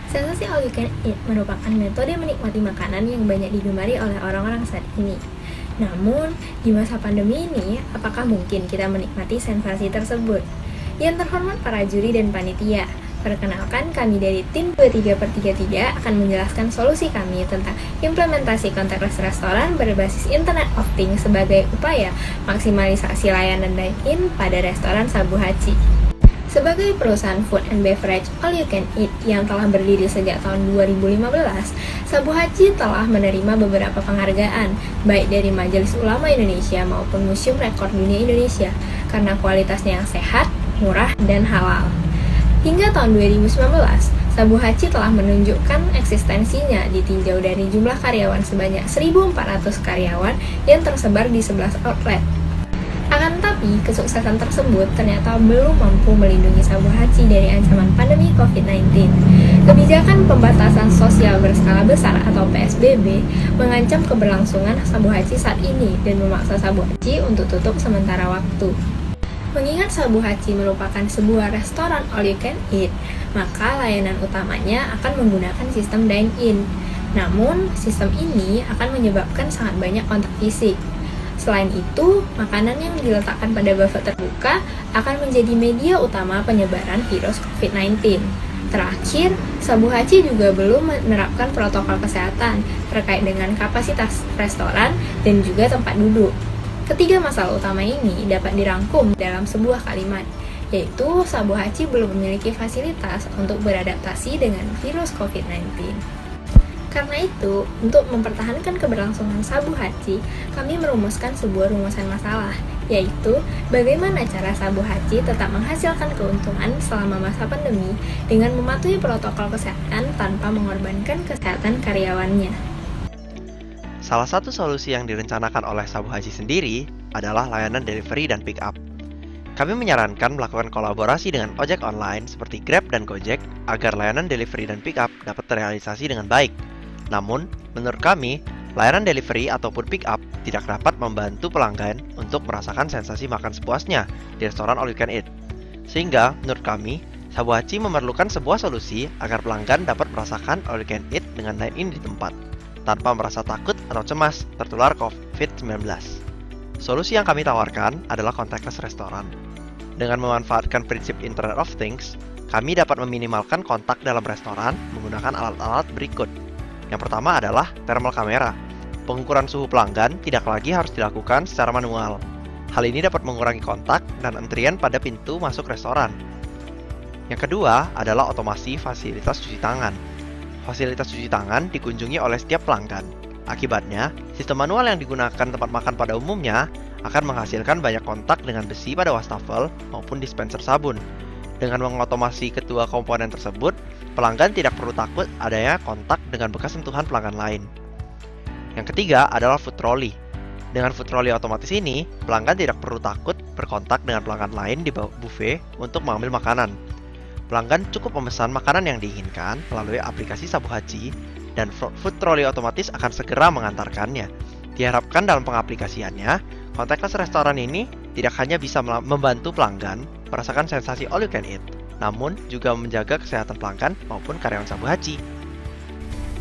Sensasi all you can eat merupakan metode menikmati makanan yang banyak digemari oleh orang-orang saat ini. Namun, di masa pandemi ini, apakah mungkin kita menikmati sensasi tersebut? Yang terhormat para juri dan panitia, perkenalkan kami dari tim 23/33 akan menjelaskan solusi kami tentang implementasi contactless restoran berbasis Internet of Things sebagai upaya maksimalisasi layanan dine-in pada restoran Sabu Hachi. Sebagai perusahaan food and beverage all you can eat yang telah berdiri sejak tahun 2015, Sabu Hachi telah menerima beberapa penghargaan, baik dari Majelis Ulama Indonesia maupun Museum Rekor Dunia Indonesia, karena kualitasnya yang sehat, murah, dan halal. Hingga tahun 2019, Sabu Hachi telah menunjukkan eksistensinya ditinjau dari jumlah karyawan sebanyak 1.400 karyawan yang tersebar di 11 outlet. Akan tetapi, kesuksesan tersebut ternyata belum mampu melindungi Sabu Hachi dari ancaman pandemi COVID-19. Kebijakan pembatasan sosial berskala besar atau PSBB mengancam keberlangsungan Sabu Hachi saat ini dan memaksa Sabu Hachi untuk tutup sementara waktu. Mengingat Sabu Hachi merupakan sebuah restoran all you can eat, maka layanan utamanya akan menggunakan sistem dine-in. Namun, sistem ini akan menyebabkan sangat banyak kontak fisik. Selain itu, makanan yang diletakkan pada buffet terbuka akan menjadi media utama penyebaran virus COVID-19. Terakhir, Sabu Hachi juga belum menerapkan protokol kesehatan terkait dengan kapasitas restoran dan juga tempat duduk. Ketiga masalah utama ini dapat dirangkum dalam sebuah kalimat, yaitu Sabu Hachi belum memiliki fasilitas untuk beradaptasi dengan virus COVID-19. Karena itu, untuk mempertahankan keberlangsungan Sabu Hachi, kami merumuskan sebuah rumusan masalah, yaitu bagaimana cara Sabu Hachi tetap menghasilkan keuntungan selama masa pandemi dengan mematuhi protokol kesehatan tanpa mengorbankan kesehatan karyawannya. Salah satu solusi yang direncanakan oleh Sabu Hachi sendiri adalah layanan delivery dan pick up. Kami menyarankan melakukan kolaborasi dengan ojek online seperti Grab dan Gojek agar layanan delivery dan pick up dapat terrealisasi dengan baik. Namun, menurut kami, layanan delivery ataupun pick up tidak dapat membantu pelanggan untuk merasakan sensasi makan sepuasnya di restoran all you can eat. Sehingga, menurut kami, Sabu Hachi memerlukan sebuah solusi agar pelanggan dapat merasakan all you can eat dengan dine-in di tempat, tanpa merasa takut atau cemas tertular COVID-19. Solusi yang kami tawarkan adalah contactless restoran. Dengan memanfaatkan prinsip Internet of Things, kami dapat meminimalkan kontak dalam restoran menggunakan alat-alat berikut. Yang pertama adalah thermal kamera. Pengukuran suhu pelanggan tidak lagi harus dilakukan secara manual. Hal ini dapat mengurangi kontak dan antrian pada pintu masuk restoran. Yang kedua adalah otomasi fasilitas cuci tangan. Fasilitas cuci tangan dikunjungi oleh setiap pelanggan. Akibatnya, sistem manual yang digunakan tempat makan pada umumnya akan menghasilkan banyak kontak dengan besi pada wastafel maupun dispenser sabun. Dengan mengotomasi kedua komponen tersebut, pelanggan tidak perlu takut adanya kontak dengan bekas sentuhan pelanggan lain. Yang ketiga adalah food trolley. Dengan food trolley otomatis ini, pelanggan tidak perlu takut berkontak dengan pelanggan lain di buffet untuk mengambil makanan. Pelanggan cukup memesan makanan yang diinginkan melalui aplikasi Sabu Hachi, dan food trolley otomatis akan segera mengantarkannya. Diharapkan dalam pengaplikasiannya, contactless restoran ini tidak hanya bisa membantu pelanggan merasakan sensasi all you can eat, namun juga menjaga kesehatan pelanggan maupun karyawan Sabu Hachi.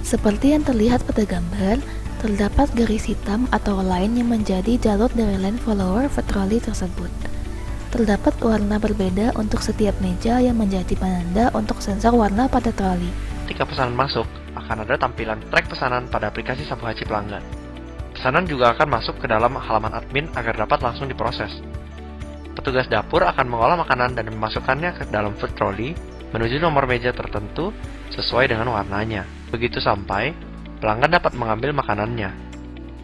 Seperti yang terlihat pada gambar, terdapat garis hitam atau line yang menjadi jalur dari line follower food trolley tersebut. Terdapat warna berbeda untuk setiap meja yang menjadi penanda untuk sensor warna pada troli. Ketika pesanan masuk, akan ada tampilan track pesanan pada aplikasi Sabu Hachi pelanggan. Pesanan juga akan masuk ke dalam halaman admin agar dapat langsung diproses. Petugas dapur akan mengolah makanan dan memasukkannya ke dalam food trolley menuju nomor meja tertentu sesuai dengan warnanya. Begitu sampai, pelanggan dapat mengambil makanannya.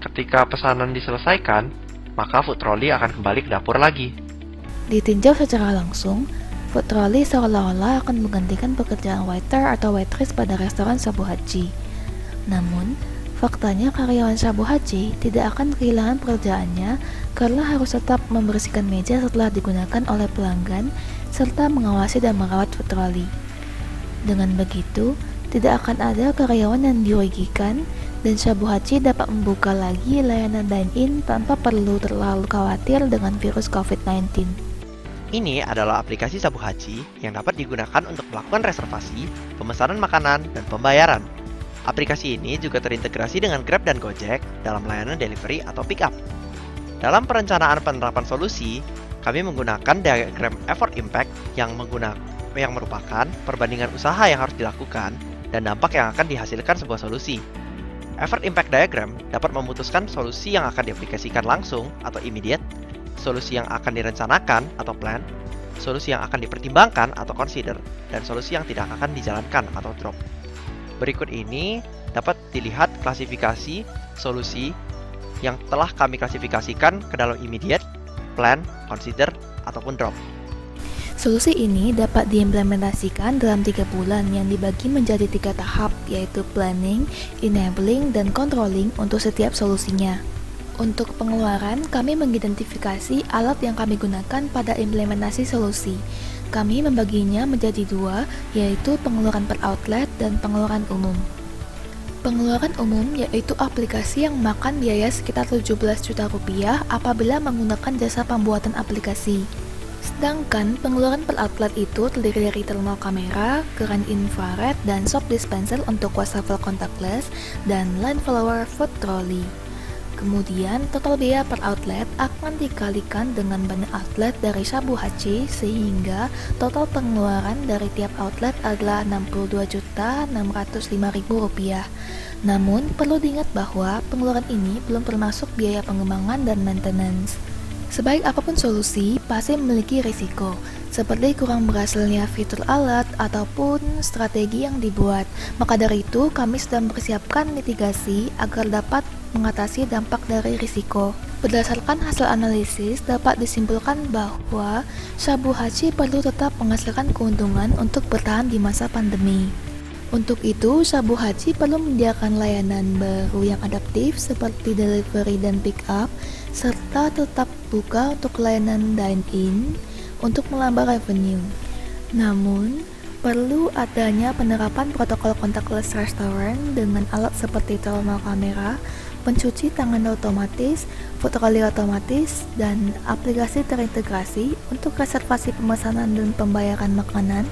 Ketika pesanan diselesaikan, maka food trolley akan kembali ke dapur lagi. Ditinjau secara langsung, food trolley seolah-olah akan menggantikan pekerjaan waiter atau waitress pada restoran Sabu Hachi. Namun, faktanya karyawan Sabu Hachi tidak akan kehilangan pekerjaannya karena harus tetap membersihkan meja setelah digunakan oleh pelanggan serta mengawasi dan merawat food trolley. Dengan begitu, tidak akan ada karyawan yang dirugikan dan Sabu Hachi dapat membuka lagi layanan dine-in tanpa perlu terlalu khawatir dengan virus COVID-19. Ini adalah aplikasi Sabu Haji yang dapat digunakan untuk melakukan reservasi, pemesanan makanan, dan pembayaran. Aplikasi ini juga terintegrasi dengan Grab dan Gojek dalam layanan delivery atau pick up. Dalam perencanaan penerapan solusi, kami menggunakan diagram effort impact yang merupakan perbandingan usaha yang harus dilakukan dan dampak yang akan dihasilkan sebuah solusi. Effort impact diagram dapat memutuskan solusi yang akan diaplikasikan langsung atau immediate, solusi yang akan direncanakan atau plan, solusi yang akan dipertimbangkan atau consider, dan solusi yang tidak akan dijalankan atau drop. Berikut ini dapat dilihat klasifikasi solusi yang telah kami klasifikasikan ke dalam immediate, plan, consider, ataupun drop. Solusi ini dapat diimplementasikan dalam 3 bulan yang dibagi menjadi 3 tahap, yaitu planning, enabling, dan controlling untuk setiap solusinya. Untuk pengeluaran, kami mengidentifikasi alat yang kami gunakan pada implementasi solusi. Kami membaginya menjadi 2, yaitu pengeluaran per outlet dan pengeluaran umum. Pengeluaran umum yaitu aplikasi yang memakan biaya sekitar 17 juta rupiah apabila menggunakan jasa pembuatan aplikasi. Sedangkan pengeluaran per outlet itu terdiri dari thermal kamera, keran infrared, dan soap dispenser untuk wastafel contactless, dan line follower food trolley. Kemudian, total biaya per outlet akan dikalikan dengan banyak outlet dari Sabu Haji sehingga total pengeluaran dari tiap outlet adalah Rp62.605.000. Namun, perlu diingat bahwa pengeluaran ini belum termasuk biaya pengembangan dan maintenance. Sebaik apapun solusi, pasti memiliki risiko, seperti kurang berhasilnya fitur alat ataupun strategi yang dibuat. Maka dari itu, kami sudah mempersiapkan mitigasi agar dapat mengatasi dampak dari risiko. Berdasarkan hasil analisis, dapat disimpulkan bahwa Sabu Haji perlu tetap menghasilkan keuntungan untuk bertahan di masa pandemi. Untuk itu, Sabu Haji perlu menyediakan layanan baru yang adaptif seperti delivery dan pick up, serta tetap buka untuk layanan dine-in untuk menambah revenue. Namun, perlu adanya penerapan protokol contactless restoran dengan alat seperti thermal kamera, pencuci tangan otomatis, food trolley otomatis, dan aplikasi terintegrasi untuk reservasi pemesanan dan pembayaran makanan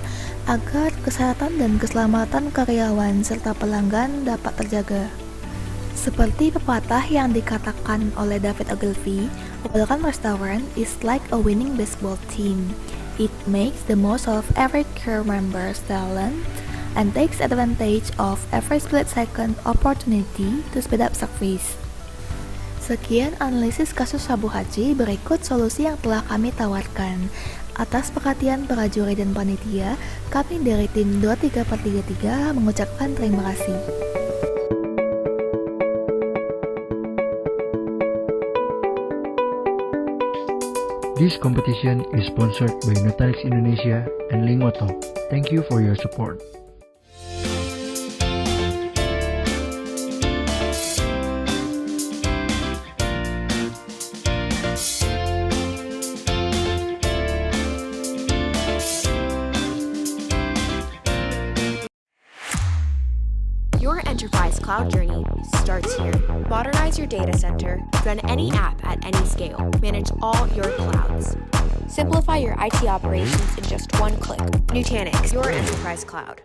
agar kesehatan dan keselamatan karyawan serta pelanggan dapat terjaga. Seperti pepatah yang dikatakan oleh David Ogilvy, a welcome restaurant is like a winning baseball team. It makes the most of every crew member's talent and takes advantage of every split-second opportunity to speed up service. Sekian analisis kasus Sabu Haji, berikut solusi yang telah kami tawarkan. Atas perhatian para juri dan panitia, kami dari tim 23/33 mengucapkan terima kasih. This competition is sponsored by Notaris Indonesia and Lingoto. Thank you for your support. Your enterprise cloud journey starts here. Modernize your data center, run any app at any scale, manage all your clouds. Simplify your IT operations in just one click. Nutanix, your enterprise cloud.